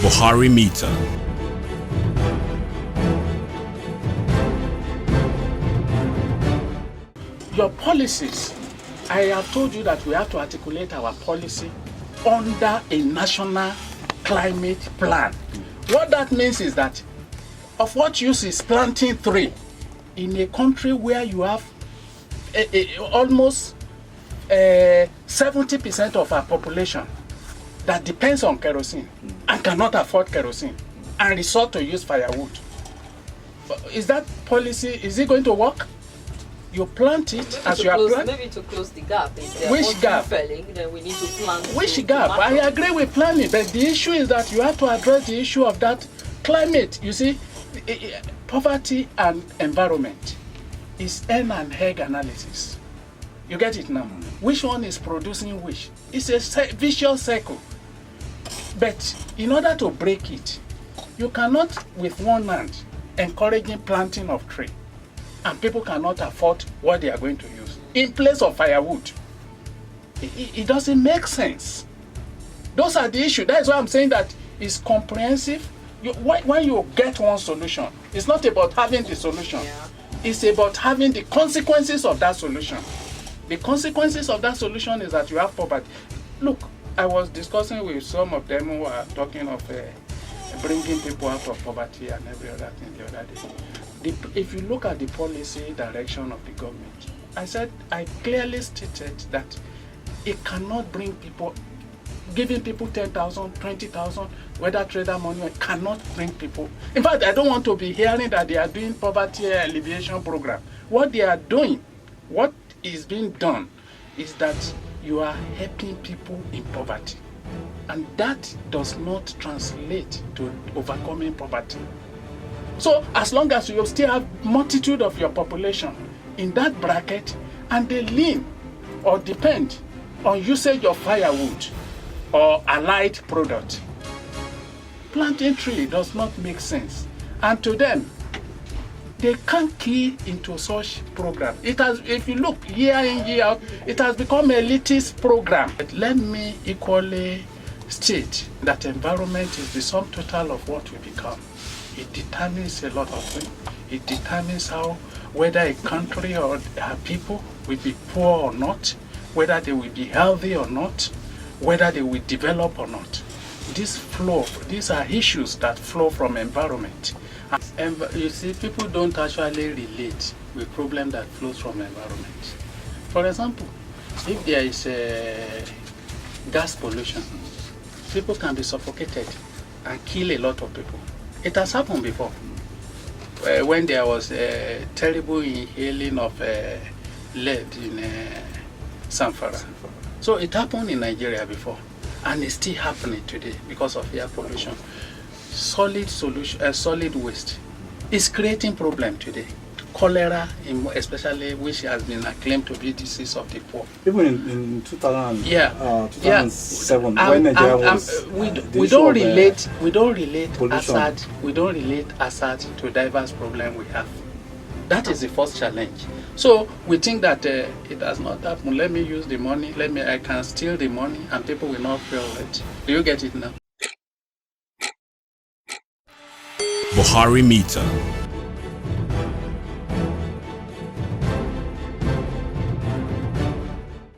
Buharimeter. Your policies, I have told you that we have to articulate our policy under a national climate plan. What that means is that of what use is planting tree in a country where you have almost 70% of our population that depends on kerosene and cannot afford kerosene and resort to use firewood. Is that policy, is it going to work? You plant it maybe as you are planting. Maybe to close the gap. If Which gap? felling, then we need to plant. Which gap? I agree with planning, but the issue is that you have to address the issue of that climate. You see, poverty and environment is N and egg analysis. You get it now? Which one is producing which? It's a vicious cycle. But in order to break it, you cannot with one hand encouraging planting of tree and people cannot afford what they are going to use in place of firewood. It doesn't make sense. Those are the issues. That is why I'm saying that it's comprehensive. When you get one solution, it's not about having the solution. Yeah. It's about having the consequences of that solution. The consequences of that solution is that you have poverty. Look, I was discussing with some of them who are talking of bringing people out of poverty and every other thing the other day. If you look at the policy direction of the government, I clearly stated that it cannot bring people, giving people 10,000, 20,000, whether trader money, cannot bring people. In fact, I don't want to be hearing that they are doing poverty alleviation program. What they are doing, what is being done, is that you are helping people in poverty. And that does not translate to overcoming poverty. So as long as you still have multitude of your population in that bracket and they lean or depend on usage of firewood or allied product, planting tree does not make sense. And to them, they can't key into such program. It has, if you look year in, year out, it has become an elitist program. But let me equally state that environment is the sum total of what we become. It determines a lot of things. It determines how, whether a country or a people will be poor or not, whether they will be healthy or not, whether they will develop or not. These are issues that flow from environment. And you see, people don't actually relate with problem that flows from environment. For example, if there is gas pollution, people can be suffocated and kill a lot of people. It has happened before. When there was a terrible inhaling of lead in Zamfara. So it happened in Nigeria before, and it's still happening today because of air pollution. Solid waste is creating problem today. Cholera, especially, which has been acclaimed to be disease of the poor. Even in 2007, when Nigeria was, we don't relate hazard to diverse problem we have. That is the first challenge. So we think that it does not happen. Let me use the money. I can steal the money, and people will not feel it. Do you get it now? Buharimeter.